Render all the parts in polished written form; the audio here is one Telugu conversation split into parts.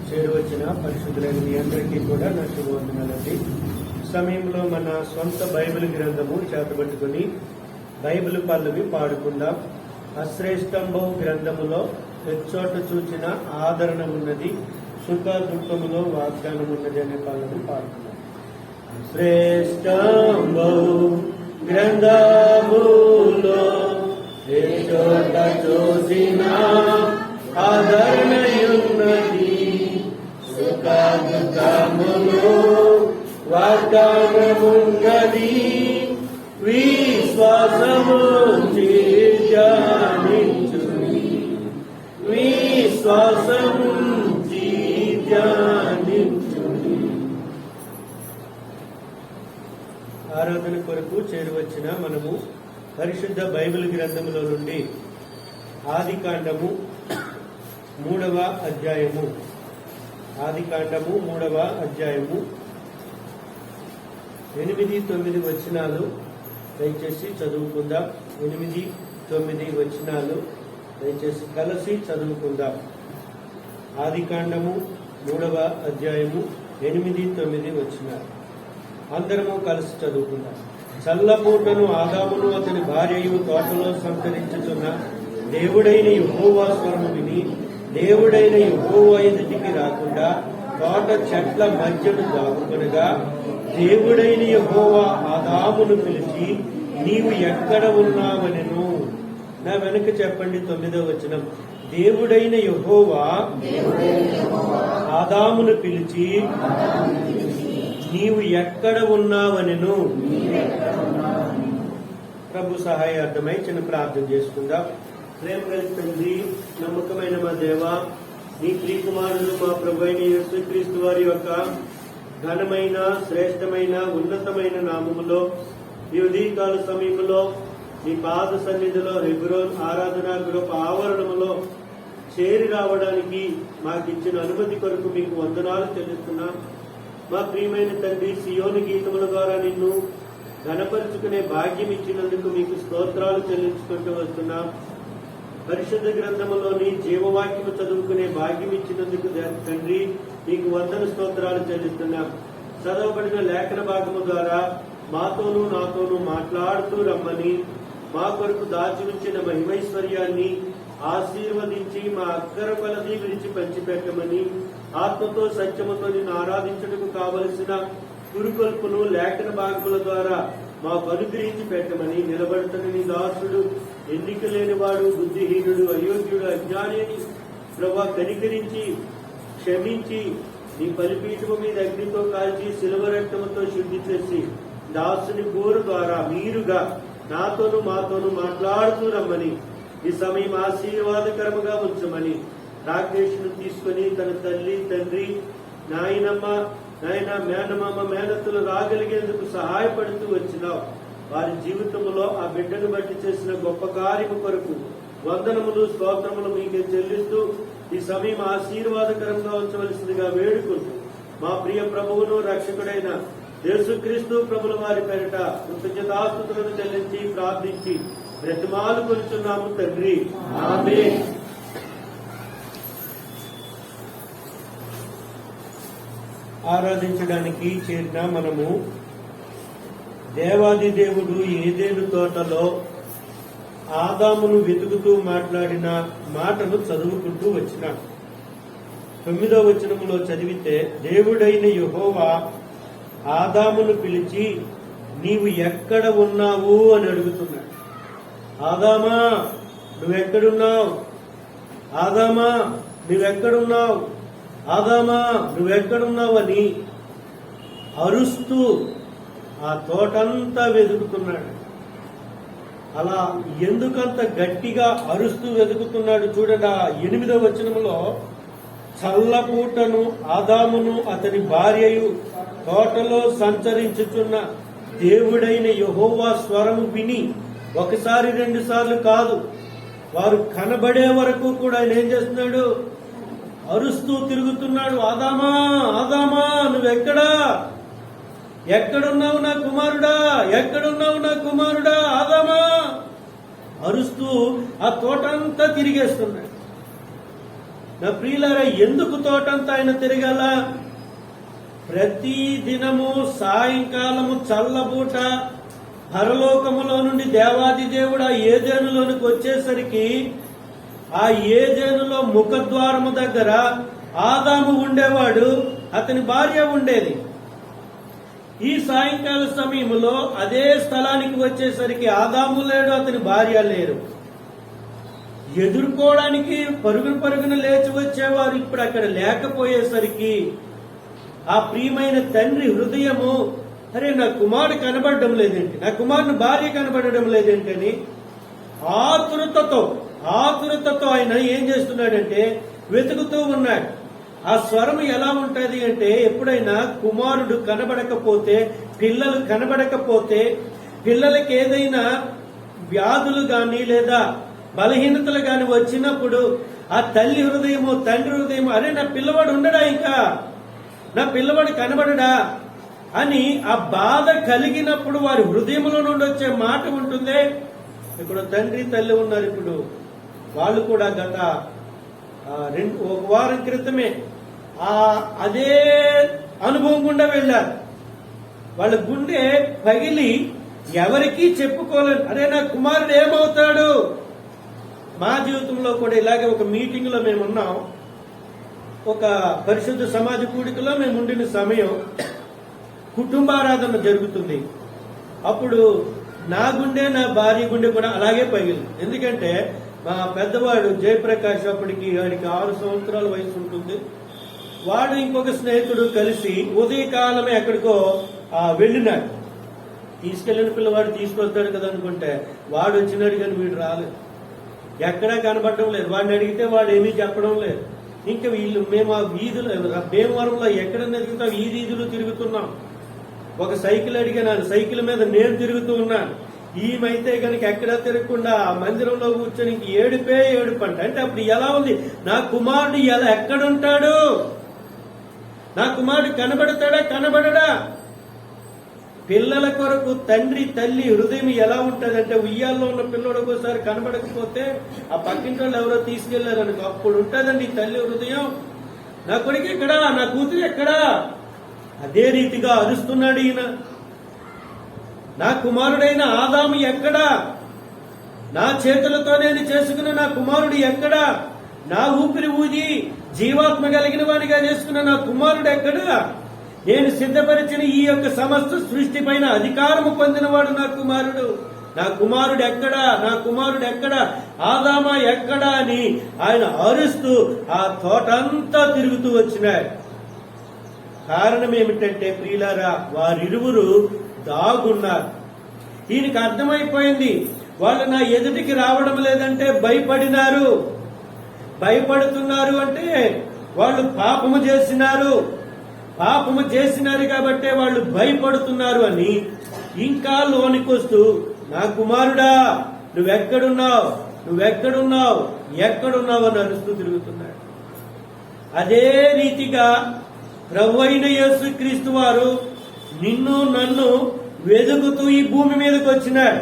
చేరువచ్చిన పరిశుద్ధులైన మీ అందరికీ కూడా నా శుభవందనాలండి. సమయంలో మన సొంత బైబిల్ గ్రంథము చేతబట్టుకుని బైబిల్ పల్లవి పాడుకుందాం. అశ్రేష్టంభం గ్రంథములో ఎచ్చోట చూచిన ఆదరణ ఉన్నది, సుఖ దుఃఖములో వాగ్దానం ఉన్నది అనే పల్లవి పాడుకుందాం. శ్రేష్టంభం గ్రంథములో ఎచ్చోట చూసిన ఆదరణయున్నది, సుఖ దుఃఖములో వాగ్దానమున్నది. విశ్వాసము ధ్యానించుని, విశ్వాసము ధ్యానించుని. ఆరాధన కొరకు చేరువచ్చిన మనము పరిశుద్ధ బైబిల్ గ్రంథములో నుండి ఆదికాండము 3వ అధ్యాయము, ఆదికాండము 3వ అధ్యాయము 8-9 వచనాలు దయచేసి చదువుకుందాం. 8-9 వచనాలు దయచేసి కలిసి చదువుకుందాం. ఆదికాండము 3వ అధ్యాయము 8-9 వచనాలు అందరము కలిసి చదువుకుందాం. చల్లపూటను ఆదామును అతని భార్యయు తోటలో సంచరించుతున్న దేవుడైన యెహోవా స్వరము విని దేవుడైన యెహోవా ఎదుటికి రాకుండా తోట చెట్ల మధ్యను దాగుకొనగా దేవుడైన యెహోవా ఆదామును పిలిచి నీవు ఎక్కడ ఉన్నావనెను. నా వెనక చెప్పండి. 9వ వచనం. దేవుడైన యెహోవా ఆదామును పిలిచి నీవు ఎక్కడ ఉన్నావనెను. ప్రభు సహాయార్థమై చిన్న ప్రార్థన చేసుకుందాం. ప్రేమ కలిగి తండ్రి, నమ్మకమైన మా దేవ, నీ ప్రియకుమారులు మా ప్రభు అయిన యేసుక్రీస్తు వారి యొక్క ఘనమైన, శ్రేష్టమైన, ఉన్నతమైన నామములో ఈ ఉదయకాల సమయంలో నీ పాద సన్నిధిలో హెబ్రోన్ ఆరాధనా గృహ ఆవరణములో చేరి రావడానికి మాకిచ్చిన అనుమతి కొరకు మీకు వందనాలు చెల్లిస్తున్నాం. మా ప్రియమైన తండ్రి, సియోను గీతముల ద్వారా నిన్ను ఘనపరుచుకునే భాగ్యం ఇచ్చినందుకు మీకు స్తోత్రాలు చెల్లించుకుంటూ వస్తున్నాం. పరిశుద్ధ గ్రంథములోని జీవవాక్యము చదువుకునే భాగ్యం ఇచ్చినందుకు తండ్రి మీకు వందన స్తోత్రాలు చెల్లిస్తున్నాం. చదవబడిన లేఖన భాగము ద్వారా మాతోనూ నాతోనూ మాట్లాడుతూ రమ్మని, మా కొరకు దాచి ఉంచిన మహిమైశ్వర్యాన్ని ఆశీర్వదించి మా అక్కర కొలది విరిచి పంచిపెట్టమని, ఆత్మతో సత్యముతో నిన్ను ఆరాధించుటకు కావలసిన పురుకొల్పును లేఖన భాగముల ద్వారా మాకు అనుగ్రహించి పెట్టమని, నిలబడుతున్న నీ దాసుడు ఎన్నిక లేనివాడు, బుద్ధిహీనుడు, అయోగ్యుడు, అజ్ఞాని అని ప్రభా కనికరించి క్షమించి నీ బలిపీఠము మీద అగ్నితో కాల్చి శిలువ రక్తముతో శుద్ధి చేసి దాసుని గోరు ద్వారా మీరుగా నాతోనూ మాతోనూ మాట్లాడుతూ రమ్మని, ఈ సమయం ఆశీర్వాదకరముగా ఉంచమని, రాకేష్ను తీసుకుని తన తల్లి, తండ్రి, నాయనమ్మ, నాయన, మేనమామ, మేనత్తులు రాగలిగేందుకు సహాయపడుతూ వచ్చినావు. వారి జీవితంలో ఆ బిడ్డను బట్టి చేసిన గొప్ప కార్యము కొరకు వందనములు, స్తోత్రములు మీకే చెల్లిస్తూ ఈ సమయం ఆశీర్వాదకరంగా ఉంచవలసిందిగా వేడుకుంటూ మా ప్రియ ప్రభువును రక్షకుడైన యేసుక్రీస్తు ప్రభుల వారి పేరిట కృతజ్ఞతాస్తుతులను చెల్లించి ప్రార్థించి బ్రతిమాలు కొలుచున్నాము తండ్రి, ఆమేన్. ఆరాధించడానికి చేరిన మనము దేవాది దేవుడు ఏదేను తోటలో ఆదామును వెతుకుతూ మాట్లాడిన మాటను చదువుకుంటూ వచ్చినాం. 9వ వచనములో చదివితే దేవుడైన యెహోవా ఆదామును పిలిచి నీవు ఎక్కడ ఉన్నావు అని అడుగుతున్నాడు. ఆదామా నువ్వెక్కడున్నావు? ఆదామా నువ్వెక్కడున్నావు? ఆదామా నువ్వెక్కడున్నావు అని అరుస్తూ ఆ తోటంతా వెతుకుతున్నాడు. అలా ఎందుకంత గట్టిగా అరుస్తూ వెతుకుతున్నాడు చూడండి. 8వ వచనంలో చల్లపూటను ఆదామును అతని భార్యయు తోటలో సంచరించుచున్న దేవుడైన యెహోవా స్వరము విని, ఒకసారి 2 సార్లు కాదు, వారు కనబడే వరకు కూడా ఆయన ఏం చేస్తున్నాడు? అరుస్తూ తిరుగుతున్నాడు. ఆదామా, ఆదామా నువ్వెక్కడా? ఎక్కడున్నావు నా కుమారుడా? ఎక్కడున్నావు నా కుమారుడా? ఆదామా అరుస్తూ ఆ తోటంతా తిరిగేస్తున్నాడు. నా ప్రియులారా, ఎందుకు తోటంతా ఆయన తిరగాల? ప్రతి దినము సాయంకాలము చల్లబూట పరలోకములో నుండి దేవాది దేవుడు ఆ ఏదెనులోనికి వచ్చేసరికి ఆ ఏదెనులో ముఖద్వారము దగ్గర ఆదాము ఉండేవాడు, అతని భార్య ఉండేది. ఈ సాయంకాల సమయంలో అదే స్థలానికి వచ్చేసరికి ఆదాము లేడు, అతని భార్య లేరు. ఎదుర్కోవడానికి పరుగున లేచి వచ్చేవారు ఇప్పుడు అక్కడ లేకపోయేసరికి ఆ ప్రియమైన తండ్రి హృదయము, అరే నా కుమారుడు కనబడడం లేదేంటి, నా కుమారుని భార్య కనబడడం లేదేంటి అని ఆతురతతో ఆయన ఏం చేస్తున్నాడంటే వెతుకుతూ ఉన్నాడు. ఆ స్వరం ఎలా ఉంటది అంటే, ఎప్పుడైనా కుమారుడు కనబడకపోతే, పిల్లలు కనబడకపోతే, పిల్లలకి ఏదైనా వ్యాధులు గాని లేదా బలహీనతలు గాని వచ్చినప్పుడు ఆ తల్లి హృదయము తండ్రి హృదయము, అరే నా పిల్లవాడు ఉండడా, ఇంకా నా పిల్లవాడు కనబడడా అని ఆ బాధ కలిగినప్పుడు వారి హృదయంలో నుండి వచ్చే మాట ఉంటుందే. ఇప్పుడు తండ్రి తల్లి ఉన్నారు, ఇప్పుడు వాళ్ళు కూడా గత ఒక వారం క్రితమే అదే అనుభవం గుండా వెళ్లారు. వాళ్ళ గుండె పగిలి ఎవరికీ చెప్పుకోలేరు, అరే నా కుమారుడు ఏమవుతాడు. మా జీవితంలో కూడా ఇలాగే ఒక మీటింగ్ లో మేము ఉన్నాం, ఒక పరిశుద్ధ సమాజ కూడికలో మేము ఉండిన సమయం కుటుంబారాధన జరుగుతుంది. అప్పుడు నా గుండె నా భార్య గుండె కూడా అలాగే పగిలి. ఎందుకంటే మా పెద్దవాడు జయప్రకాష్, అప్పటికి వాడికి 6 సంవత్సరాల వయసు ఉంటుంది. వాడు ఇంకొక స్నేహితుడు కలిసి ఉదయకాలమే ఎక్కడికో వెళ్ళినాడు. తీసుకెళ్లిన పిల్లవాడు తీసుకొస్తాడు కదా అనుకుంటే వాడు వచ్చినాడు, కానీ వీడు రాలేదు, ఎక్కడా కనబడడం లేదు. వాడిని అడిగితే వాడు ఏమీ చెప్పడం లేదు. ఇంకా వీళ్ళు మేము ఆ వీధులు భీమవరంలో ఎక్కడ తిరుగుతాం, ఈ వీధులు తిరుగుతున్నాం. ఒక సైకిల్ అడిగాను, సైకిల్ మీద నేను తిరుగుతూ ఉన్నాను. ఈమైతే కనుక ఎక్కడా తిరగకుండా ఆ మందిరంలో కూర్చొని ఇంక ఏడుపంట. అంటే అప్పుడు ఎలా ఉంది, నా కుమారుడు ఎక్కడుంటాడు, నా కుమారుడు కనబడతాడా కనబడడా? పిల్లల కొరకు తండ్రి తల్లి హృదయం ఎలా ఉంటదంటే, ఉయ్యాల్లో ఉన్న పిల్లడు ఒకసారి కనబడకపోతే ఆ పక్కింటి వాళ్ళు ఎవరో తీసుకెళ్లారనుకో, అప్పుడు ఉంటదండి తల్లి హృదయం. నా కొడుకు ఎక్కడా, నా కూతురు ఎక్కడా? అదే రీతిగా అరుస్తున్నాడు ఈయన. నా కుమారుడైన ఆదాము ఎక్కడా? నా చేతులతో నేను చేసుకున్న నా కుమారుడు ఎక్కడా? నా ఊపిరి ఊది జీవాత్మ కలిగిన వాడిగా చేసుకున్న నా కుమారుడు ఎక్కడా? నేను సిద్ధపరిచిన ఈ యొక్క సమస్త సృష్టి పైన అధికారము పొందినవాడు నా కుమారుడు. నా కుమారుడు ఎక్కడా, నా కుమారుడు ఎక్కడా, ఆదామా ఎక్కడా అని ఆయన అరుస్తూ ఆ తోటంతా తిరుగుతూ వచ్చినాడు. కారణం ఏమిటంటే ప్రియులారా, వారిరువురు దాగున్నారు. ఈయనకి అర్థమైపోయింది, వాళ్ళు నా ఎదుటికి రావడం లేదంటే భయపడినారు. భయపడుతున్నారు అంటే వాళ్ళు పాపము చేసినారు కాబట్టే వాళ్ళు భయపడుతున్నారు అని ఇంకా లోనికొస్తూ, నా కుమారుడా నువ్వెక్కడున్నావు అని అరుస్తూ తిరుగుతున్నాడు. అదే రీతిగా ప్రభు అయిన యేసుక్రీస్తు వారు నిన్ను నన్ను వెదుకుతూ ఈ భూమి మీదకి వచ్చినాడు.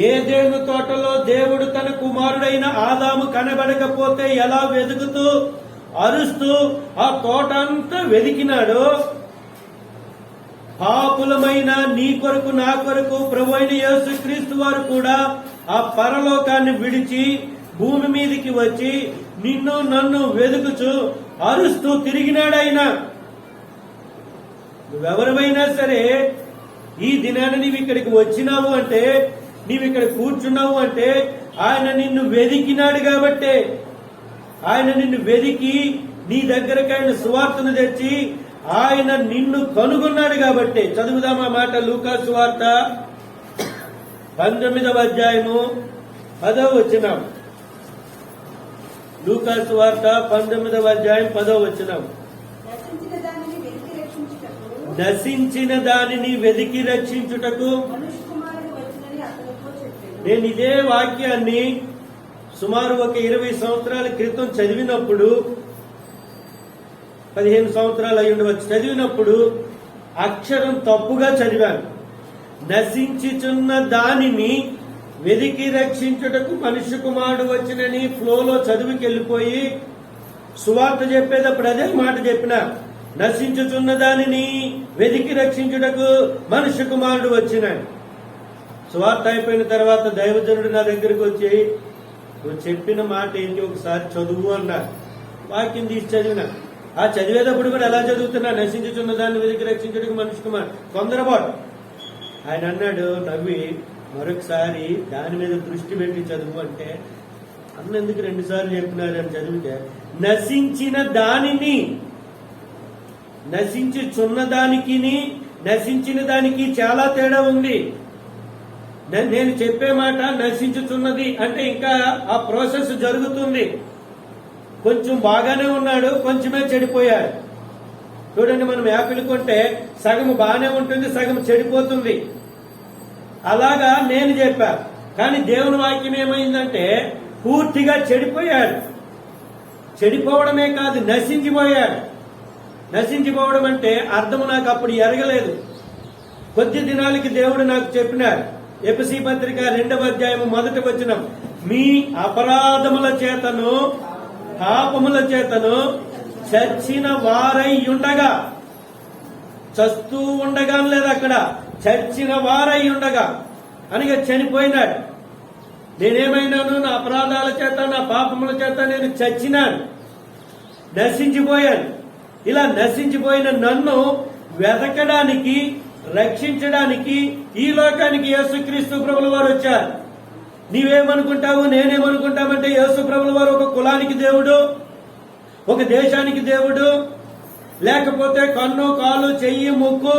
ఏదెను తోటలో దేవుడు తన కుమారుడైన ఆదాము కనబడకపోతే ఎలా వెతుకుతూ అరుస్తూ ఆ తోట అంతా వెదికినాడో, పాపులమైన నీ కొరకు నా కొరకు ప్రభు అయిన యేసుక్రీస్తు వారు కూడా ఆ పరలోకాన్ని విడిచి భూమి మీదకి వచ్చి నిన్ను నన్ను వెదుకుచు అరుస్తూ తిరిగినాడైనా. నువ్వెవరివైనా సరే ఈ దినాన నీవు ఇక్కడికి వచ్చినావు అంటే, నీవు ఇక్కడ కూర్చున్నావు అంటే ఆయన నిన్ను వెదికినాడు కాబట్టే. ఆయన నిన్ను వెదికి నీ దగ్గరకు ఆయన సువార్తను తెచ్చి ఆయన నిన్ను కనుగొన్నాడు కాబట్టే. చదువుదామా మాట, లూకా సువార్త 19వ అధ్యాయము 10వ వచనం. లూకా సువార్త 19వ అధ్యాయం 10వ వచనం. నశించిన దానిని వెదికి రక్షించుటకు. నేను ఇదే వాక్యాన్ని సుమారు ఒక 20 సంవత్సరాల క్రితం చదివినప్పుడు, 15 సంవత్సరాలు అయి ఉండవచ్చు, చదివినప్పుడు అక్షరం తప్పుగా చదివాను. నశించుచున్న దానిని వెదికి రక్షించుటకు మనుష్య కుమారుడు వచ్చినని ఫ్లోలో చదివికెళ్లిపోయి సువార్త చెప్పేటప్పుడు అదే మాట చెప్పిన, నశించుచున్న దానిని వెదికి రక్షించుటకు మనుష్య కుమారుడు వచ్చినాడు. సువార్త అయిపోయిన తర్వాత దైవజనుడు నా దగ్గరికి వచ్చి, నువ్వు చెప్పిన మాట ఏంటి ఒకసారి చదువు అన్నారు. వాక్యం తీసి చదివిన. ఆ చదివేటప్పుడు కూడా ఎలా చదువుతున్నా, నశించుచున్న దాన్ని వెదికి రక్షించుటకు మనుష్య కుమారుడు, తొందరపాటు. ఆయన అన్నాడు నవ్వి, మరొకసారి దాని మీద దృష్టి పెట్టి చదువు అంటే, అన్నెందుకు 2 సార్లు చెప్పినారు అని చదివితే, నశించిన దానిని, నశించుచున్న దానికి నశించిన దానికి చాలా తేడా ఉంది. నేను చెప్పే మాట నశించుచున్నది అంటే ఇంకా ఆ ప్రాసెస్ జరుగుతుంది. కొంచెం బాగానే ఉన్నాడు, కొంచెమే చెడిపోయాడు. చూడండి, మనం యాపిల్ కొంటే సగం బాగానే ఉంటుంది, సగం చెడిపోతుంది. అలాగా నేను చెప్పా. కానీ దేవుని వాక్యం ఏమైందంటే పూర్తిగా చెడిపోయాడు. చెడిపోవడమే కాదు, నశించిపోయాడు. నశించిపోవడం అంటే అర్థము నాకు అప్పుడు ఎరగలేదు. కొద్ది దినాలకి దేవుడు నాకు చెప్పినాడు. ఎఫెసీ పత్రిక 2వ అధ్యాయము 1వ వచనం, మీ అపరాధముల చేతను పాపముల చేతను చచ్చిన వారై ఉండగా, చస్తూ ఉండగా లేదు అక్కడ, చచ్చిన వారై ఉండగా అనగా చనిపోయినాడు. నేనేమైనాను, నా అపరాధాల చేత నా పాపముల చేత నేను చచ్చినాను, నశించిపోయాను. ఇలా నశించిపోయిన నన్ను వెతకడానికి, రక్షించడానికి ఈ లోకానికి యేసుక్రీస్తు ప్రభుల వారు వచ్చారు. నీవేమనుకుంటావు, నేనేమనుకుంటామంటే యేసు ప్రభుల వారు ఒక కులానికి దేవుడు, ఒక దేశానికి దేవుడు, లేకపోతే కన్ను, కాలు, చెయ్యి, ముక్కు,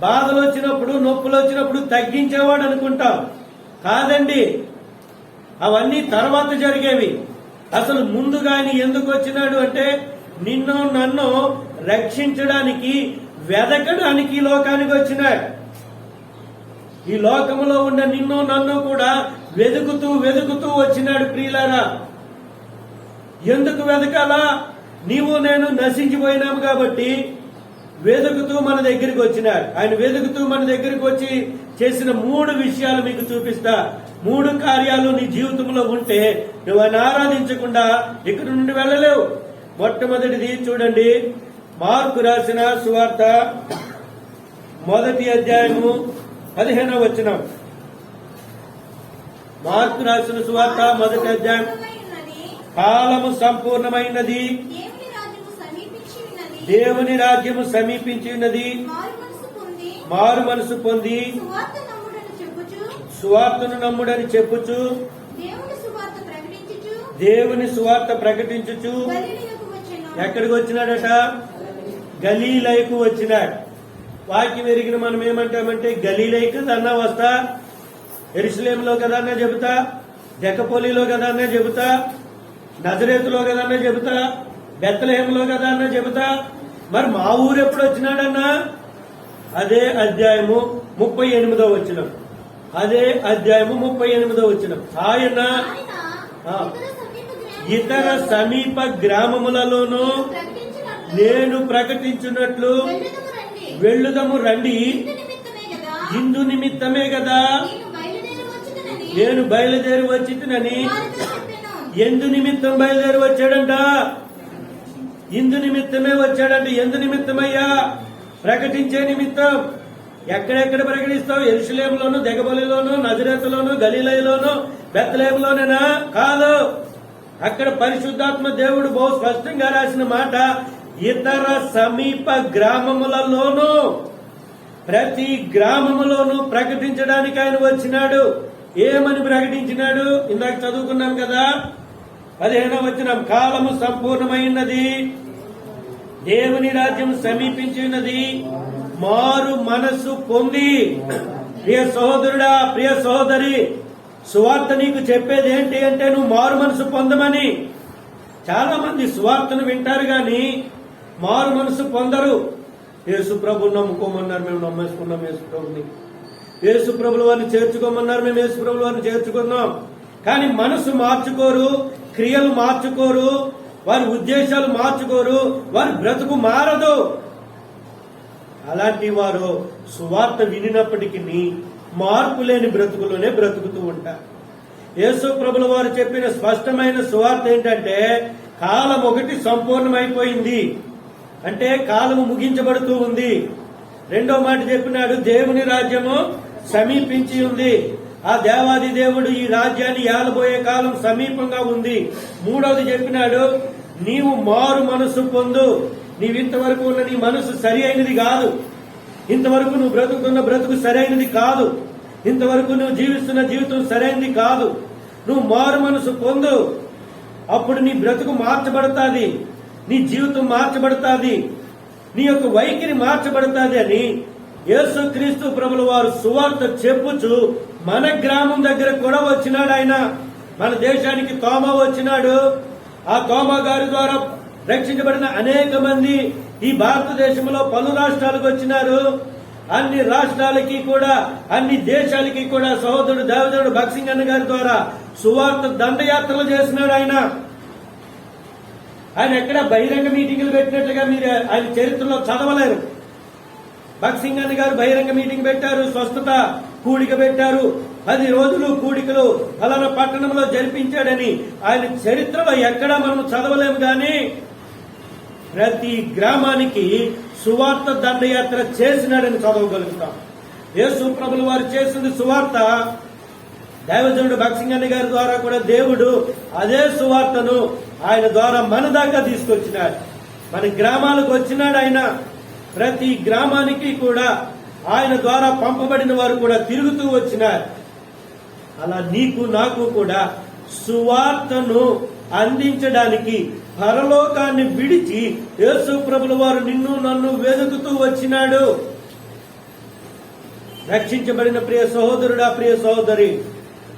బాధలు వచ్చినప్పుడు, నొప్పులు వచ్చినప్పుడు తగ్గించేవాడు అనుకుంటాం. కాదండి, అవన్నీ తర్వాత జరిగేవి. అసలు ముందుగా ఆయన ఎందుకు వచ్చినాడు అంటే నిన్ను నన్ను రక్షించడానికి, వెదకడానికి ఈ లోకానికి వచ్చినాడు. ఈ లోకములో ఉన్న నిన్ను నన్ను కూడా వెతుకుతూ వెతుకుతూ వచ్చినాడు. ప్రియులారా, ఎందుకు వెతకాలా? నీవు నేను నశించిపోయినాము కాబట్టి వెతుకుతూ మన దగ్గరికి వచ్చినాడు. ఆయన వెతుకుతూ మన దగ్గరికి వచ్చి చేసిన 3 విషయాలు మీకు చూపిస్తా. 3 కార్యాలు నీ జీవితంలో ఉంటే నువ్వు ఆయన ఆరాధించకుండా ఇక్కడ నుండి వెళ్ళలేవు. మొట్టమొదటిది చూడండి, మార్కు రాసిన సువార్త 1వ అధ్యాయము 15వ వచనం. మార్కు రాసిన సువార్త 1వ అధ్యాయం, కాలము సంపూర్ణమైనది, దేవుని రాజ్యము సమీపించి ఉన్నది, మారు మనసు పొంది సువార్తను నమ్ముడని చెప్పుచు దేవుని సువార్త ప్రకటించుచు ఎక్కడికి వచ్చినాడట? గలీలయకు వచ్చినాడు. వాక్యం ఎరిగిన మనం ఏమంటామంటే, గలీలయ కదా అన్నా వస్తా, యెరూషలేములో కదా అన్నా చెబుతా, దెకపోలిలో కదా అన్నా చెబుతా, నజరేతులో కదా అన్నా చెబుతా, బెత్లెహేములో కదా అన్నా చెబుతా. మరి మా ఊరు ఎప్పుడు వచ్చినాడన్నా? అదే అధ్యాయము 38వ వచనం. అదే అధ్యాయము 38వ వచనం. ఆయన ఇతర సమీప గ్రామములలోనూ నేను ప్రకటించున్నట్లు వెళ్ళుదము రండి, ఇందు నిమిత్తమే కదా నేను బయలుదేరి వచ్చినని. ఎందు నిమిత్తం బయలుదేరి వచ్చాడంట? ఇందు నిమిత్తమే వచ్చాడంట. ఎందు నిమిత్తమయ్యా? ప్రకటించే నిమిత్తం. ఎక్కడెక్కడ ప్రకటిస్తావు? యెరూషలేములోను, దెగబలిలోను, నజరేతులోను, గలీలయలోను, బెత్లెహేములోనేనా? కాదు. అక్కడ పరిశుద్ధాత్మ దేవుడు బహు స్పష్టంగా రాసిన మాట, ఇతర సమీప గ్రామములలోనూ, ప్రతి గ్రామములోనూ ప్రకటించడానికి ఆయన వచ్చినాడు. ఏమని ప్రకటించినాడు? ఇందాక చదువుకున్నాం కదా, 15వ వచనం, కాలము సంపూర్ణమైనది, దేవుని రాజ్యం సమీపించి ఉన్నది, మారు మనస్సు పొంది. ప్రియ సహోదరుడా, ప్రియ సహోదరి, సువార్త నీకు చెప్పేది ఏంటి అంటే నువ్వు మారు మనసు పొందమని. చాలా మంది సువార్తను వింటారు గాని మారు మనసు పొందరు. యేసు ప్రభుని నమ్ముకోమన్నారు, మేము నమ్మేసుకున్నాం యేసు ప్రభుని. యేసు ప్రభుల వారిని చేర్చుకోమన్నారు, మేము యేసు ప్రభుల వారిని చేర్చుకున్నాం. కానీ మనసు మార్చుకోరు, క్రియలు మార్చుకోరు, వారి ఉద్దేశాలు మార్చుకోరు, వారి బ్రతుకు మారదు. అలాంటి వారు సువార్త వినినప్పటికీ మార్పు లేని బ్రతుకులోనే బ్రతుకుతూ ఉంటారు. యేసు ప్రభుల వారు చెప్పిన స్పష్టమైన సువార్త ఏంటంటే, కాలం ఒకటి సంపూర్ణమైపోయింది, అంటే కాలము ముగించబడుతూ ఉంది. రెండో మాట చెప్పినాడు, దేవుని రాజ్యము సమీపించి ఉంది. ఆ దేవాది దేవుడు ఈ రాజ్యాన్ని ఏలబోయే కాలం సమీపంగా ఉంది. మూడవది చెప్పినాడు, నీవు మారు మనసు పొందు. నీవింతవరకు ఉన్న నీ మనసు సరి అయినది కాదు. ఇంతవరకు నువ్వు బ్రతుకుతున్న బ్రతుకు సరైనది కాదు. ఇంతవరకు నువ్వు జీవిస్తున్న జీవితం సరైనది కాదు. నువ్వు మారు మనసు పొందు. అప్పుడు నీ బ్రతుకు మార్చబడతాది, నీ జీవితం మార్చబడతాది, నీ యొక్క వైఖరి మార్చబడతాది అని యేసుక్రీస్తు ప్రభుల వారు సువార్త చెప్పుచు మన గ్రామం దగ్గర కూడా వచ్చినాడు. ఆయన మన దేశానికి తోమా వచ్చినాడు. ఆ తోమా గారి ద్వారా రక్షించబడిన అనేక మంది ఈ భారతదేశంలో పలు రాష్ట్రాలకు వచ్చినారు. అన్ని రాష్ట్రాలకి కూడా, అన్ని దేశాలకి కూడా సహోదరుడు దేవదేవుడు భగత్ సింగ్ అన్న గారి ద్వారా సువార్త దండయాత్రలు చేసినాడు. ఆయన ఎక్కడ బహిరంగ మీటింగులు పెట్టినట్లుగా మీరు ఆయన చరిత్రలో చదవలేరు. భగత్ సింగ్ అన్న గారు బహిరంగ మీటింగ్ పెట్టారు, స్వస్థత కూడిక పెట్టారు, 10 రోజులు కూడికలు ఫలానా పట్టణంలో జరిపించాడని ఆయన చరిత్రలో ఎక్కడా మనం చదవలేము. కానీ ప్రతి గ్రామానికి సువార్త దండయాత్ర చేసినాడని చదవగలుగుతాం. యేసు ప్రభుల వారు చేసింది సువార్త. దైవజనుడు భగత్ సింగ్ అన్న గారి ద్వారా కూడా దేవుడు అదే సువార్తను ఆయన ద్వారా మన దాకా తీసుకొచ్చినాడు. మన గ్రామాలకు వచ్చినాడు ఆయన. ప్రతి గ్రామానికి కూడా ఆయన ద్వారా పంపబడిన వారు కూడా తిరుగుతూ వచ్చినారు. అలా నీకు నాకు కూడా సువార్తను అందించడానికి పరలోకాన్ని విడిచి యేసు ప్రభుల వారు నిన్ను నన్ను వెతుకుతూ వచ్చినాడు. రక్షించబడిన ప్రియ సహోదరుడా, ప్రియ సహోదరి,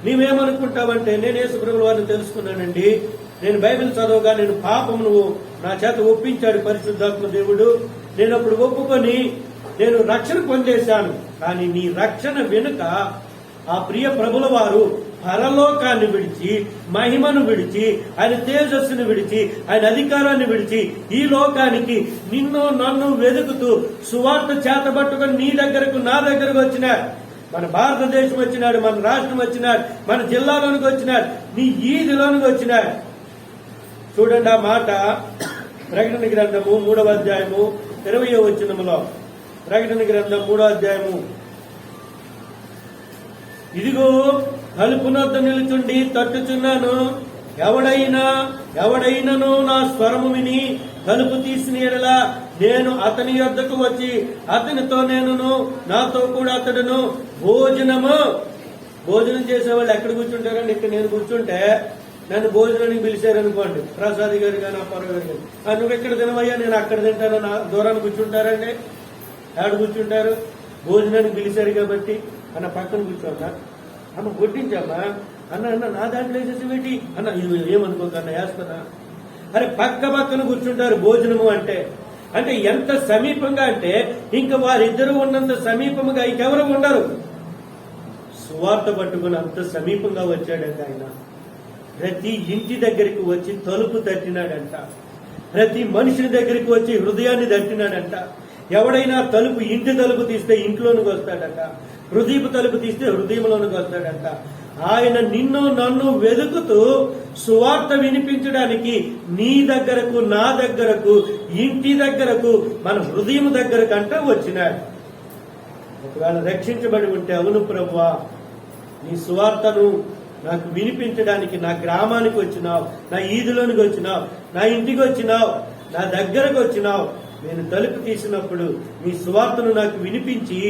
నీవేమనుకుంటావంటే, నేను యేసు ప్రభుల వారిని తెలుసుకున్నానండి, నేను బైబిల్ చదవగా నేను పాపమును నా చేత ఒప్పించాడు పరిశుద్ధాత్మ దేవుడు, నేను అప్పుడు ఒప్పుకొని నేను రక్షణ పొందేశాను. కానీ నీ రక్షణ వెనుక ఆ ప్రియ ప్రభుల వారు పరలోకాన్ని విడిచి, మహిమను విడిచి, ఆయన తేజస్సును విడిచి, ఆయన అధికారాన్ని విడిచి ఈ లోకానికి నిన్ను నన్ను వెతుకుతూ సువార్త చేతబట్టుకొని నీ దగ్గరకు నా దగ్గరకు వచ్చినాడు. మన భారతదేశం వచ్చినాడు, మన రాష్ట్రం వచ్చినాడు, మన జిల్లాలోనికి వచ్చినాడు, నీ ఈదిలోనికి వచ్చినాడు. చూడండి ఆ మాట ప్రకటన గ్రంథము 3వ అధ్యాయము 20వ వచనములో. ప్రకటన గ్రంథం 3వ అధ్యాయము, ఇదిగో తలుపునొద్ద నిలుచుండి తట్టుచున్నాను, ఎవడైనను నా స్వరము విని తలుపు తీసిన ఎడల నేను అతని యొద్దకు వచ్చి అతనితో నేనును నాతో కూడా అతడును భోజనం చేసేవాళ్ళు ఎక్కడ కూర్చుంటారండి? ఇక్కడ నేను కూర్చుంటే నన్ను భోజనానికి పిలిచారనుకోండి, ప్రసాద్ గారు కానీ అప్పారావు గారు కానీ, నువ్వు ఎక్కడ తినవయ్యా, నేను అక్కడ తింటాను, నా దూరాన్ని కూర్చుంటారండి. ఆడ కూర్చుంటారు, భోజనానికి పిలిచారు కాబట్టి అన్న పక్కన కూర్చోన్నా, అమ్మ కొట్టించమ్మా అన్న నా దాంట్లో వేసేసి పెట్టి అన్న, ఇది ఏమనుకోకన్నా వేస్తున్నా. అరే పక్కన కూర్చుంటారు భోజనము అంటే ఎంత సమీపంగా అంటే ఇంకా వారిద్దరూ ఉన్నంత సమీపంగా ఇంకెవరు ఉండరు. సువార్త పట్టుకుని అంత సమీపంగా వచ్చాడంట ఆయన. ప్రతి ఇంటి దగ్గరికి వచ్చి తలుపు తట్టినాడంట. ప్రతి మనిషిని దగ్గరికి వచ్చి హృదయాన్ని తట్టినాడంట. ఎవడైనా ఇంటి తలుపు తీస్తే ఇంట్లోనికి వస్తాడట, హృదయపు తలుపు తీస్తే హృదయంలోనికి వస్తాడంట. ఆయన నిన్ను నన్ను వెతుకుతూ సువార్త వినిపించడానికి నీ దగ్గరకు, నా దగ్గరకు, ఇంటి దగ్గరకు, మన హృదయం దగ్గరకంట వచ్చినాడు. ఒకవేళ రక్షించబడి ఉంటే, అవును ప్రభువా, నీ సువార్తను నాకు వినిపించడానికి నా గ్రామానికి వచ్చినావు, నా ఈదులోనికి వచ్చినావు, నా ఇంటికి వచ్చినావు, నా దగ్గరకు వచ్చినావు. నేను తలుపు తీసినప్పుడు నీ సువార్తను నాకు వినిపించి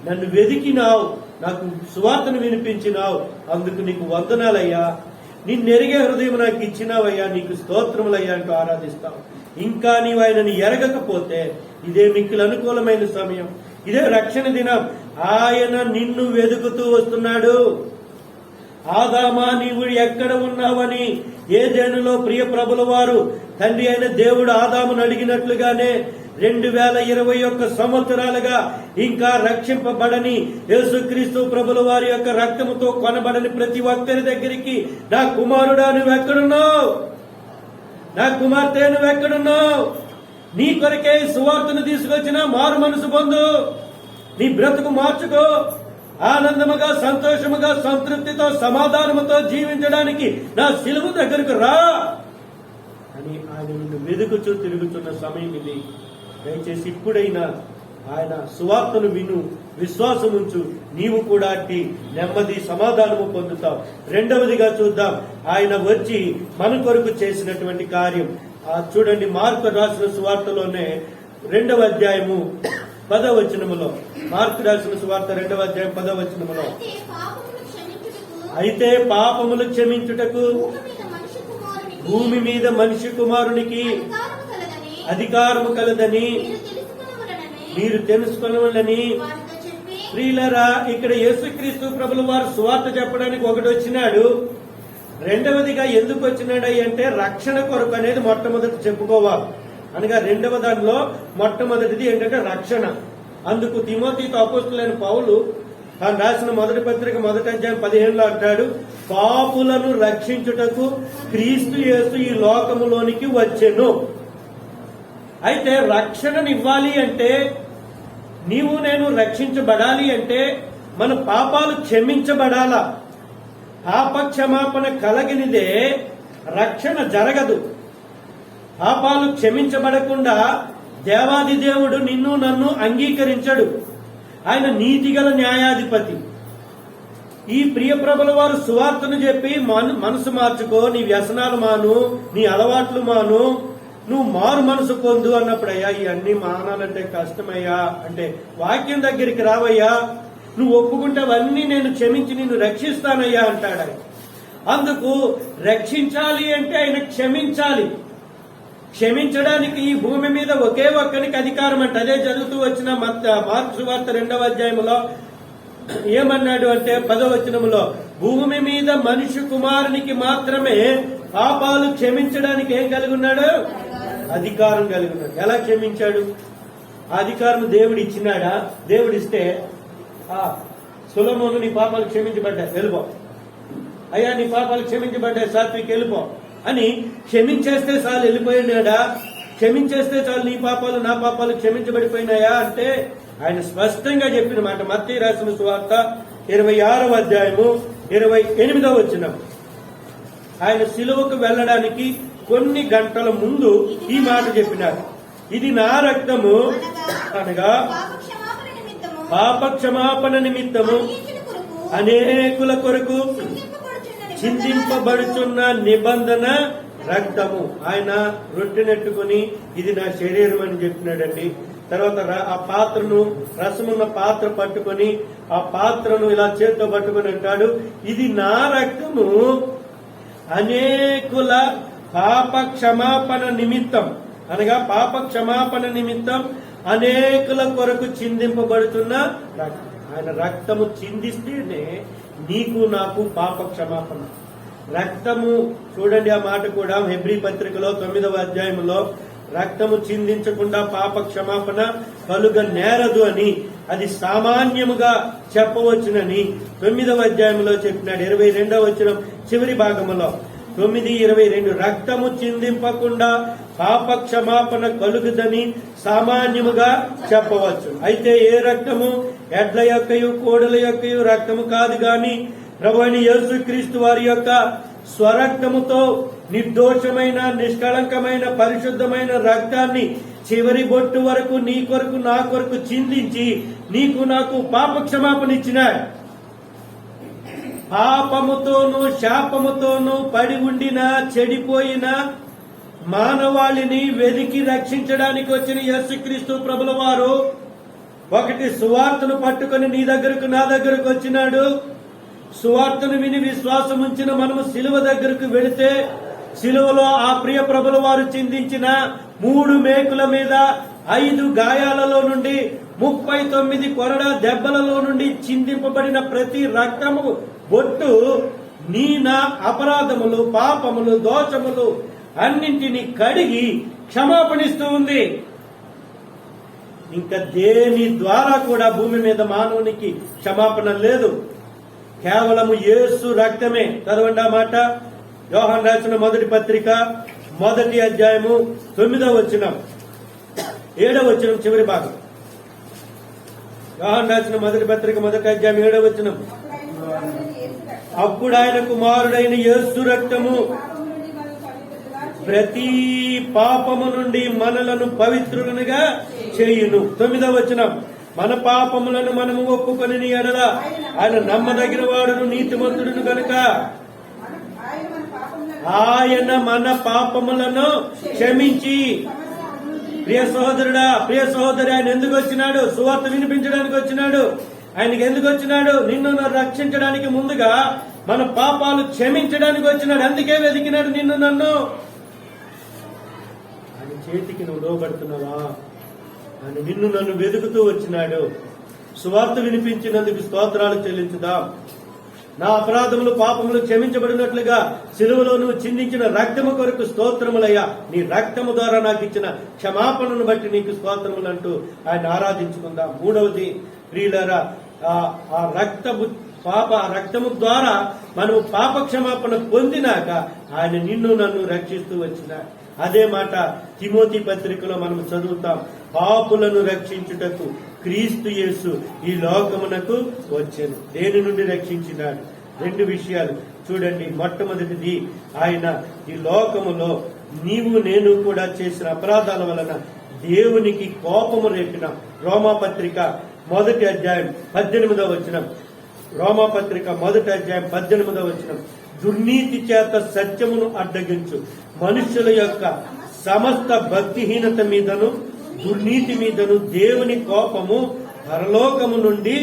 నన్ను వెదికినావు, నాకు సువార్తను వినిపించినావు, అందుకు నీకు వందనాలయ్యా, నిన్నెరిగే హృదయం నాకు ఇచ్చినావయ్యా, నీకు స్తోత్రములయ్యా అంటూ ఆరాధిస్తావు. ఇంకా నీవు ఆయనని ఎరగకపోతే ఇదే మిక్కులు అనుకూలమైన సమయం, ఇదే రక్షణ దినం. ఆయన నిన్ను వెతుకుతూ వస్తున్నాడు. ఆదామా, నీవు ఎక్కడ ఉన్నావని ఏదెనులో ప్రియ ప్రభుల వారు తండ్రి అయిన దేవుడు ఆదామును అడిగినట్లుగానే 2021 సంవత్సరాలుగా ఇంకా రక్షింపబడని యేసుక్రీస్తు ప్రభుల వారి యొక్క రక్తముతో కొనబడని ప్రతి ఒక్కరి దగ్గరికి, నా కుమారుడా నువ్వెక్కడున్నావు, నా కుమార్తె నువ్వెక్కడున్నావు, నీ కొరకే సువార్తను తీసుకొచ్చిన మారు మనసు పొందు, నీ బ్రతుకు మార్చుకో, ఆనందముగా, సంతోషముగా, సంతృప్తితో, సమాధానముతో జీవించడానికి నా సిలువ దగ్గరకు రా అని ఆయన నిన్ను వెదుకుచూ తిరుగుతున్న సమయం ఇది. దయచేసి ఇప్పుడైనా ఆయన సువార్తను విను, విశ్వాసం ఉంచు, నీవు కూడా అట్టి నెమ్మది సమాధానము పొందుతావు. రెండవదిగా చూద్దాం, ఆయన వచ్చి మన కొరకు చేసినటువంటి కార్యం. చూడండి, మార్కు రాసిన సువార్తలోనే 2వ అధ్యాయము 10వ వచనములో, మార్కు రాసిన సువార్త 2వ అధ్యాయం 10వ వచనములో, అయితే పాపములు క్షమించుటకు భూమి మీద మనిషి కుమారునికి అధికారము కలదని మీరు తెలుసుకొనవలని. ప్రియులారా, ఇక్కడ యేసుక్రీస్తు ప్రభుల వారు సువార్త చెప్పడానికి ఒకటి వచ్చినాడు. రెండవదిగా ఎందుకు వచ్చినాడు అంటే రక్షణ కొరకు అనేది మొట్టమొదటి చెప్పుకోవాలి. అనగా రెండవ దానిలో మొట్టమొదటిది ఏంటంటే రక్షణ. అందుకు తిమోతితో అపోస్తులైన పౌలు తాను రాసిన మొదటి పత్రిక 1వ అధ్యాయం 15లో అంటాడు, పాపులను రక్షించుటకు క్రీస్తు యేసు ఈ లోకములోనికి వచ్చెను. అయితే రక్షణనివ్వాలి అంటే, నీవు నేను రక్షించబడాలి అంటే మన పాపాలు క్షమించబడాలా. పాప క్షమాపణ కలిగినదే రక్షణ జరగదు. పాపాలు క్షమించబడకుండా దేవాది దేవుడు నిన్ను నన్ను అంగీకరించడు. ఆయన నీతిగల న్యాయాధిపతి. ఈ ప్రియ ప్రభుల వారు సువార్తను చెప్పి మనసు మార్చుకో, నీ వ్యసనాలు మాను, నీ అలవాట్లు మాను, నువ్వు మారు మనసు పొందు అన్నప్పుడు, అయ్యా ఇవన్నీ మానాలంటే కష్టమయ్యా అంటే, వాక్యం దగ్గరికి రావయ్యా, నువ్వు ఒప్పుకుంటే అవన్నీ నేను క్షమించి నిన్ను రక్షిస్తానయ్యా అంటాడు ఆయన. అందుకు రక్షించాలి అంటే ఆయన క్షమించాలి. క్షమించడానికి ఈ భూమి మీద ఒకే ఒక్కరికి అధికారం అంటే, అదే చదువుతూ వచ్చిన మార్కు సువార్త 2వ అధ్యాయంలో ఏమన్నాడు అంటే 10వ వచనంలో, భూమి మీద మనిషి కుమారునికి మాత్రమే పాపాలు క్షమించడానికి ఏం కలిగి ఉన్నాడు? అధికారం కలిగి ఉన్నాడు. ఎలా క్షమించాడు? ఆ అధికారం దేవుడు ఇచ్చినాడా? దేవుడిస్తే సొలొమోను నీ పాపాలు క్షమించబడ్డాయి వెళ్ళిపో, అయ్యా నీ పాపాలు క్షమించబడ్డాయి సాత్విక్ వెళ్ళిపో అని క్షమించేస్తే చాలు వెళ్ళిపోయినాడా? క్షమించేస్తే చాలు నీ పాపాలు నా పాపాలు క్షమించబడిపోయినాయా అంటే ఆయన స్పష్టంగా చెప్పిన మాట. మత్తయి రాసిన సువార్త 26వ అధ్యాయము 28వ వచనం. ఆయన సిలువకు వెళ్లడానికి కొన్ని గంటల ముందు ఈ మాట చెప్పినారు, ఇది నా రక్తము అనగా పాప క్షమాపణ నిమిత్తము అనేకుల కొరకు చిందింపబడుచున్న నిబంధన రక్తము. ఆయన రొట్టెనెట్టుకుని ఇది నా శరీరం అని చెప్పినాడండి. తర్వాత ఆ పాత్రను, రసమున్న పాత్ర పట్టుకొని ఆ పాత్రను ఇలా చేత్తో పట్టుకుని అంటాడు, ఇది నా రక్తము అనేకుల పాప క్షమాపణ నిమిత్తం అనగా పాప క్షమాపణ నిమిత్తం అనేకుల కొరకు చిందింపబడుతున్న రక్తం. ఆయన రక్తము చిందిస్తేనే నీకు నాకు పాప క్షమాపణ. రక్తము చూడండి, ఆ మాట కూడా హెబ్రీ పత్రికలో 9వ అధ్యాయంలో, రక్తము చిందించకుండా పాప క్షమాపణ కలుగ నేరదు అని, అది సామాన్యముగా చెప్పవచ్చునని 9వ అధ్యాయంలో చెప్పినాడు. 22వ వచనం చివరి భాగములో 9:22, రక్తము చిందింపకుండా పాప క్షమాపణ కలుగుదని సామాన్యముగా చెప్పవచ్చు. అయితే ఏ రక్తము? ఎడ్ల యొక్కయు కోడల యొక్కయు రక్తము కాదు గాని ప్రభువైన యేసుక్రీస్తు వారి యొక్క స్వరక్తముతో నిర్దోషమైన నిష్కళంకమైన పరిశుద్ధమైన రక్తాన్ని చివరి బొట్టు వరకు నీ కొరకు నా కొరకు చిందించి నీకు నాకు పాప క్షమాపణ ఇచ్చినాడు. పాపముతోనూ శాపముతోనూ పడి ఉండిన చెడిపోయిన మానవాళిని వెదికి రక్షించడానికి వచ్చిన యేసుక్రీస్తు ప్రభుల వారు ఒకటి సువార్తను పట్టుకుని నీ దగ్గరకు నా దగ్గరకు వచ్చినాడు. సువార్తను విని విశ్వాసం ఉంచిన మనము శిలువ దగ్గరకు వెళితే శిలువలో ఆ ప్రియ ప్రభుల వారు చిందించిన 3 మేకుల మీద 5 గాయాలలో నుండి 39 కొరడా దెబ్బలలో నుండి చిందింపబడిన ప్రతి రక్తము బొట్టు నీ నా అపరాధములు, పాపములు, దోషములు అన్నింటినీ కడిగి క్షమాపణిస్తూ ఉంది. ఇంకా దేని ద్వారా కూడా భూమి మీద మానవునికి క్షమాపణ లేదు, కేవలము యేసు రక్తమే. చదవండి ఆ మాట. యోహాను రాసిన మొదటి పత్రిక 1వ అధ్యాయము 9వ వచనం 7వ వచనం చివరి భాగం. యోహాను రాసిన మొదటి పత్రిక 1వ అధ్యాయం 7వ వచనం. అప్పుడు ఆయన కుమారుడైన యేసు రక్తము ప్రతి పాపము నుండి మనలను పవిత్రులనుగా చేయును. 9వ వచనం, మన పాపములను మనము ఒప్పుకొని ఎడల ఆయన నమ్మదగిన వాడును నీతిమంతుడును గనుక ఆయన మన పాపములను క్షమించి. ప్రియ సహోదరుడా, ప్రియ సహోదరి, ఆయన ఎందుకు వచ్చినాడు? సువార్త వినిపించడానికి వచ్చినాడు. ఆయనకి ఎందుకు వచ్చినాడు? నిన్ను రక్షించడానికి, ముందుగా మన పాపాలు క్షమించడానికి వచ్చినాడు. అందుకే వెతికినాడు నిన్ను నన్ను. ఆయన చేతికి నువ్వు లోబడుతున్నావా? ఆయన నిన్ను నన్ను వెతుకుతూ వచ్చినాడు. సువార్త వినిపించినందుకు స్తోత్రాలు చెల్లించుదాం. నా అపరాధములు పాపములు క్షమించబడినట్లుగా సిలువలో నువ్వు చిందించిన రక్తము కొరకు స్తోత్రములయ్యా. నీ రక్తము ద్వారా నాకు ఇచ్చిన క్షమాపణను బట్టి నీకు స్తోత్రములు అంటూ ఆయన ఆరాధించుకుందాం. 3వది ప్రియులారా, ఆ రక్తము ద్వారా మనము పాప క్షమాపణ పొందినాక ఆయన నిన్ను నన్ను రక్షిస్తూ వచ్చినాడు. అదే మాట తిమోతి పత్రికలో మనం చదువుతాం. పాపులను రక్షించుటకు క్రీస్తు యేసు ఈ లోకమునకు వచ్చెను. దేని నుండి రక్షించినాడు? 2 విషయాలు చూడండి. మొట్టమొదటిది, ఆయన ఈ లోకములో నీవు నేను కూడా చేసిన అపరాధాల వలన దేవునికి కోపము రేపిన. రోమాపత్రిక 1వ అధ్యాయం 18వ వచనం. రోమాపత్రిక 1వ అధ్యాయం 18వ వచనం. దుర్నీతి చేత సత్యమును అడ్డగించు మనుషుల యొక్క సమస్త భక్తిహీనత మీదను దుర్నీతి మీదను దేవుని కోపము పరలోకము నుండి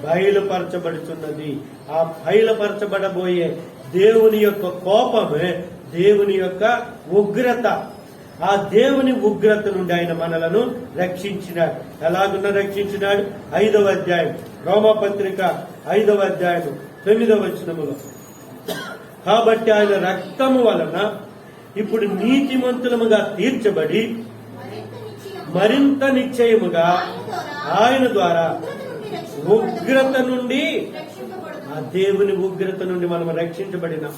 బయలుపరచబడుతున్నది. ఆ బయలుపరచబడబోయే దేవుని యొక్క కోపమే దేవుని యొక్క ఉగ్రత. ఆ దేవుని ఉగ్రత నుండి ఆయన మనలను రక్షించినాడు. ఎలాగున్న రక్షించినాడు? 5వ అధ్యాయం రోమాపత్రిక 5వ అధ్యాయం 9వ వచనములో, కాబట్టి ఆయన రక్తము వలన ఇప్పుడు నీతిమంతులముగా తీర్చబడి మరింత నిశ్చయముగా ఆయన ద్వారా ఉగ్రత నుండి, ఆ దేవుని ఉగ్రత నుండి మనం రక్షించబడినాం.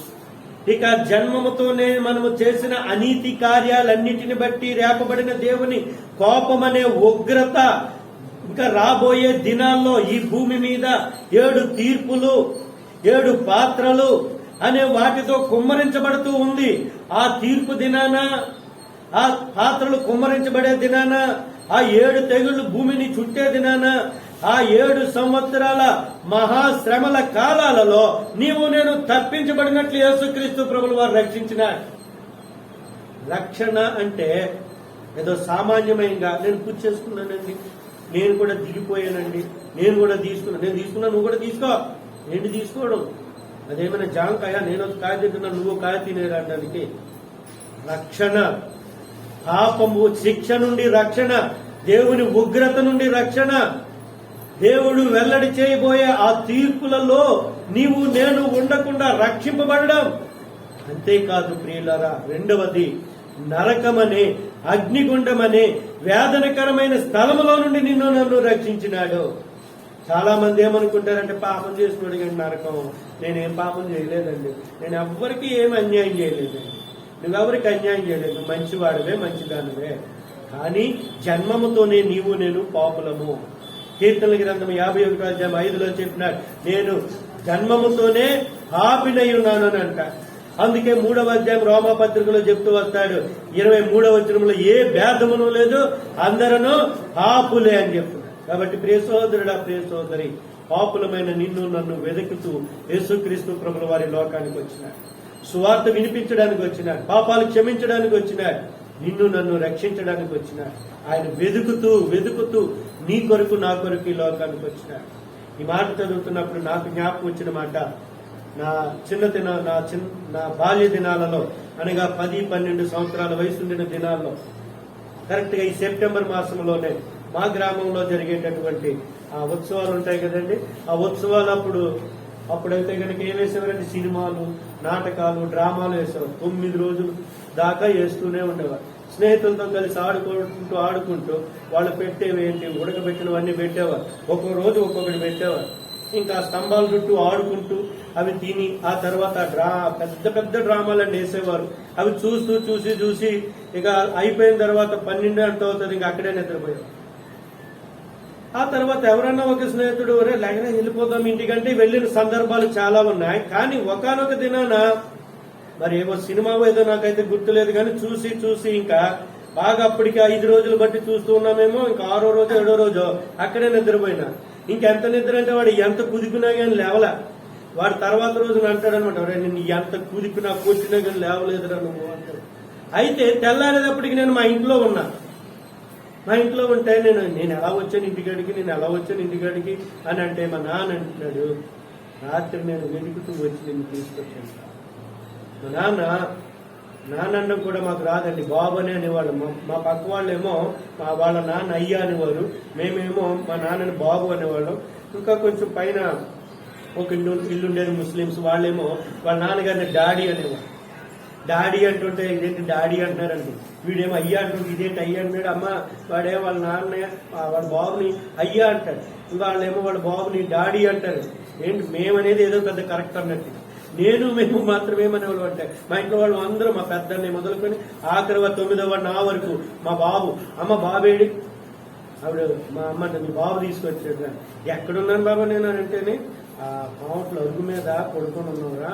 ఇక జన్మముతోనే మనము చేసిన అనీతి కార్యాలన్నిటిని బట్టి రేపబడిన దేవుని కోపమనే ఉగ్రత ఇంకా రాబోయే దినాల్లో ఈ భూమి మీద 7 తీర్పులు, 7 పాత్రలు అనే వాటితో కుమ్మరించబడుతూ ఉంది. ఆ తీర్పు దినాన, ఆ పాత్రలు కుమ్మరించబడే దినాన, ఆ 7 తెగుళ్లు భూమిని చుట్టే దినాన, ఆ 7 సంవత్సరాల మహాశ్రమల కాలాలలో నీవు నేను తప్పించబడినట్లు యేసుక్రీస్తు ప్రభువు వారు రక్షించినాడు. రక్షణ అంటే ఏదో సామాన్యమైనగా నేను పూజ చేసుకున్నానండి, నేను కూడా దిగిపోయానండి, నేను కూడా తీసుకున్నా నువ్వు కూడా తీసుకో. ఏంటి తీసుకోవడం? అదేమైనా జాంకాయ? నేను ఒక కాయ తింటున్నా, నువ్వు కాయ తినేదానికి. రక్షణ, పాపము శిక్ష నుండి రక్షణ, దేవుని ఉగ్రత నుండి రక్షణ, దేవుడు వెల్లడి చేయబోయే ఆ తీర్పులలో నీవు నేను ఉండకుండా రక్షింపబడడం. అంతేకాదు ప్రియులారా, 2వది నరకమనే, అగ్నిగుండమనే వేదనకరమైన స్థలములో నుండి నిన్ను నన్ను రక్షించినాడు. చాలా మంది ఏమనుకుంటారంటే, పాపం చేసుకున్నాడు కానీ నరకం. నేనేం పాపం చేయలేదండి, నేను ఎవ్వరికి ఏం అన్యాయం చేయలేదండి. నువ్వెవరికి అన్యాయం చేయలేదు, మంచివాడివే, మంచిదానివే. కానీ జన్మముతోనే నీవు నేను పాపులము. కీర్తనల గ్రంథం 51వ అధ్యాయం 5లో చెప్పినాడు, నేను జన్మముతోనే పాపినై ఉన్నాను అని అంట. అందుకే 3వ అధ్యాయం రోమాపత్రికలో చెప్తూ వస్తాడు 23వ వచనంలో, ఏ భేదమును లేదు, అందరూ పాపులే అని చెప్తున్నాడు. కాబట్టి ప్రియ సహోదరుడా, ప్రియ సహోదరి, పాపులమైన నిన్ను నన్ను వెతుకుతూ యేసుక్రీస్తు ప్రభుల వారి లోకానికి వచ్చినాడు. సువార్త వినిపించడానికి వచ్చినాడు, పాపాలు క్షమించడానికి వచ్చినాడు, నిన్ను నన్ను రక్షించడానికి వచ్చినాడు. ఆయన వెతుకుతూ నీ కొరకు నా కొరకు ఈ లోకానికి వచ్చినాడు. ఈ మాట చదువుతున్నప్పుడు నాకు జ్ఞాపకం వచ్చిన మాట, నా బాల్య దినాలలో, అనగా 10-12 సంవత్సరాల వయసుండిన దినాల్లో, కరెక్ట్ గా ఈ సెప్టెంబర్ మాసంలోనే మా గ్రామంలో జరిగేటటువంటి ఆ ఉత్సవాలు ఉంటాయి కదండి. ఆ ఉత్సవాలు అప్పుడైతే కనుక ఏం వేసేవారంటే సినిమాలు, నాటకాలు, డ్రామాలు వేసేవారు. 9 రోజులు దాకా వేస్తూనే ఉండేవారు. స్నేహితులతో కలిసి ఆడుకుంటూ వాళ్ళు పెట్టేవేంటి, ఉడకబెట్టినవన్నీ పెట్టేవారు. ఒక్కొక్క రోజు ఒక్కొక్కటి పెట్టేవారు. ఇంకా స్తంభాల చుట్టూ ఆడుకుంటూ అవి తిని, ఆ తర్వాత పెద్ద డ్రామాలన్నీ వేసేవారు. అవి చూసి ఇక అయిపోయిన తర్వాత 12 గంటలు అవుతుంది, ఇంకా అక్కడే నిద్రపోయారు. ఆ తర్వాత ఎవరన్నా ఒక స్నేహితుడు లేకనే వెళ్ళిపోతాం ఇంటికంటే వెళ్ళిన సందర్భాలు చాలా ఉన్నాయి. కానీ ఒకానొక దినాన మరి ఏమో సినిమా ఏదో నాకైతే గుర్తులేదు, కానీ చూసి ఇంకా బాగా అప్పటికి 5 రోజులు బట్టి చూస్తూ ఉన్నామేమో. ఇంకా 6వ రోజు 7వ రోజు అక్కడే నిద్రపోయినా. ఇంకెంత నిద్ర అంటే వాడు ఎంత కుదిపినా కానీ లేవలా. వాడు తర్వాత రోజున అంటాడనమాట, నేను ఎంత కుదిపినా కొట్టినా కానీ లేవలేదురా నువ్వు అంటాడు. అయితే తెల్లారేటప్పటికి నేను మా ఇంట్లో ఉన్నా. మా ఇంట్లో ఉంటే నేను ఎలా వచ్చాను ఇంటికాడికి అని అంటే మా నాన్న అంటున్నాడు, రాత్రి నేను వెతుకుతూ వచ్చి నిన్ను తీసుకొచ్చాను. మా నాన్న కూడా మాకు రాదండి, బాబు అని అనేవాళ్ళు. మా పక్క వాళ్ళేమో వాళ్ళ నాన్న అయ్యా అనేవారు, మేమేమో మా నాన్నని బాబు అనేవాళ్ళం. ఇంకా కొంచెం పైన ఒక ఇల్లు ఉండేది ముస్లిమ్స్, వాళ్ళేమో వాళ్ళ నాన్నగారిని డాడీ అనేవారు. డాడీ అంటుంటే ఇదేంటి డాడీ అంటున్నారండి, వీడేమో అయ్యా అంటుంటే ఇదేంటి అయ్యా అంటున్నాడు. అమ్మ వాడే వాళ్ళ నాన్న వాళ్ళ బాబుని అయ్యా అంటాడు, వాళ్ళేమో వాళ్ళ బాబుని డాడీ అంటారు. ఏంటి మేమనేది ఏదో పెద్ద కరెక్ట్ అన్నట్టు, మేము మాత్రమేమనేవాళ్ళు అంటే మా ఇంట్లో వాళ్ళు అందరూ మా పెద్దల్ని మొదలుకొని ఆఖరి 9వ నా వరకు మా బాబు, అమ్మ బాబేడి, ఆవిడ మా అమ్మ మీ బాబు తీసుకొచ్చాడు. ఎక్కడున్నాను బాబా నేను అంటేనే ఆ పావుట్ల అరుగు మీద పడుకొని ఉన్నావురా,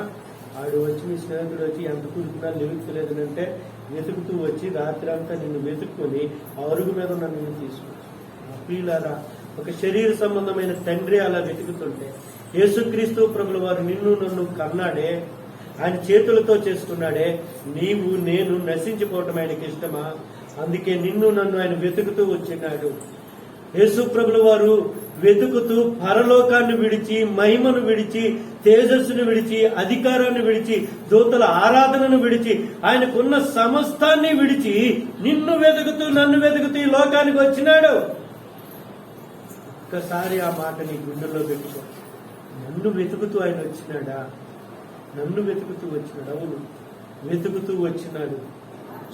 ఆడు వచ్చి మీ స్నేహితుడు వచ్చి ఎంత కూర్చున్నా నిలుపుతలేదు అంటే వెతుకుతూ వచ్చి రాత్రి అంతా నిన్ను వెతుక్కొని ఆ అరుగు మీద ఉన్న నిన్ను తీసుకొచ్చి. ప్రియులారా, ఒక శరీర సంబంధమైన తండ్రి అలా వెతుకుతుంటే యేసుక్రీస్తు ప్రభుల వారు నిన్ను నన్ను కన్నాడే, ఆయన చేతులతో చేసుకున్నాడే. నీవు నేను నశించిపోవటం ఆయనకి ఇష్టమా? అందుకే నిన్ను నన్ను ఆయన వెతుకుతూ వచ్చినాడు. యేసు ప్రభుల వారు వెతుకుతూ పరలోకాన్ని విడిచి, మహిమను విడిచి, తేజస్సును విడిచి, అధికారాన్ని విడిచి, దూతల ఆరాధనను విడిచి, ఆయనకున్న సమస్తాన్ని విడిచి నిన్ను వెతుకుతూ నన్ను వెతుకుతూ ఈ లోకానికి వచ్చినాడు. ఒక్కసారి ఆ మాట నీ గుండెల్లో పెట్టుకో. నన్ను వెతుకుతూ ఆయన వచ్చినాడా? నన్ను వెతుకుతూ వచ్చినాడు. అవును, వెతుకుతూ వచ్చినాడు.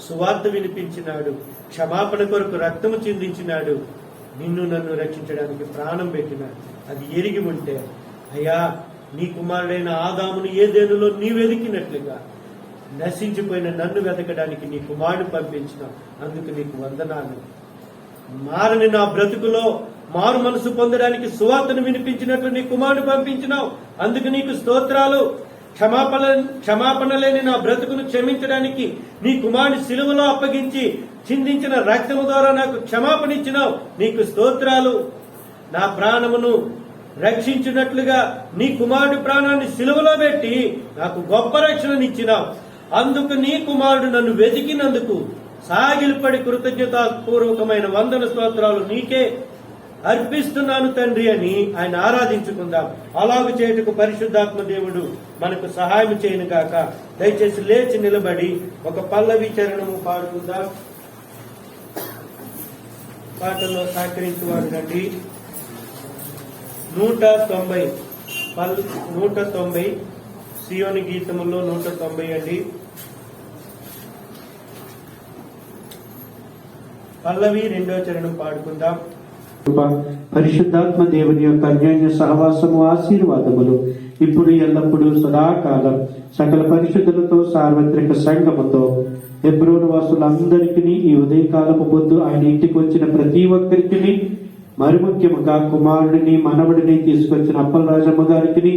సువార్త వినిపించినాడు, క్షమాపణ కొరకు రక్తము చిందించినాడు, నిన్ను నన్ను రక్షించడానికి ప్రాణం పెట్టినాడు. అది ఎరిగి ఉంటే, అయ్యా నీ కుమారుడైన ఆదామును ఏదేనులో నీ వెతికినట్లుగా నశించిపోయిన నన్ను వెతకడానికి నీ కుమారుడు పంపించినావు, అందుకు నీకు వందనాలు. మారని నా బ్రతుకులో మారు మనసు పొందడానికి వినిపించినట్లు నీ కుమారుడు పంపించినావు, అందుకు నీకు స్తోత్రాలు. క్షమాపణ లేని నా బ్రతుకును క్షమించడానికి నీ కుమారుని సిలువలో అప్పగించి చిందించిన రక్తము ద్వారా నాకు క్షమాపణ ఇచ్చినావు, నీకు స్తోత్రాలు. నా ప్రాణమును రక్షించినట్లుగా నీ కుమారుడి ప్రాణాన్ని సిలువలో పెట్టి నాకు గొప్ప రక్షణనిచ్చినావు, అందుకు నీ కుమారుడు నన్ను వెతికినందుకు సాగిలిపడి కృతజ్ఞతాపూర్వకమైన వందన స్తోత్రాలు నీకే అర్పిస్తున్నాను తండ్రి అని ఆయన ఆరాధించుకుందాం. అలాగ చేయుటకు పరిశుద్ధాత్మ దేవుడు మనకు సహాయం చేయను గాక. దయచేసి లేచి నిలబడి ఒక పల్లవి చరణము పాడుకుందాం. పాటల్లో సహకరించేవారు రండి. 190 సియోని గీతములో 190 అండి. పల్లవి 2వ చరణం పాడుకుందాం. పరిశుద్ధాత్మ దేవుని యొక్క అన్యోన్య సహవాసము ఆశీర్వాదములు ఇప్పుడు ఎల్లప్పుడూ సదాకాలం సకల పరిశుద్ధులతో సార్వత్రిక సంఘముతో హెబ్రోను వాసులందరికీ ఈ ఉదయకాలపు పొద్దు ఆయన ఇంటికి వచ్చిన ప్రతి ఒక్కరికి, మరి ముఖ్యముగా కుమారుడిని మనవడిని తీసుకొచ్చిన అప్పలరాజమ్మ గారికి,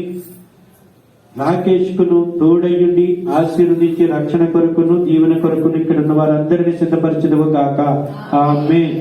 రాకేష్ కును తోడయుండి ఆశీర్వదించి రక్షణ కొరకును దీవెన కొరకును ఇక్కడ ఉన్న వారందరినీ సిద్ధపరచుదువు గాక. ఆమేన్.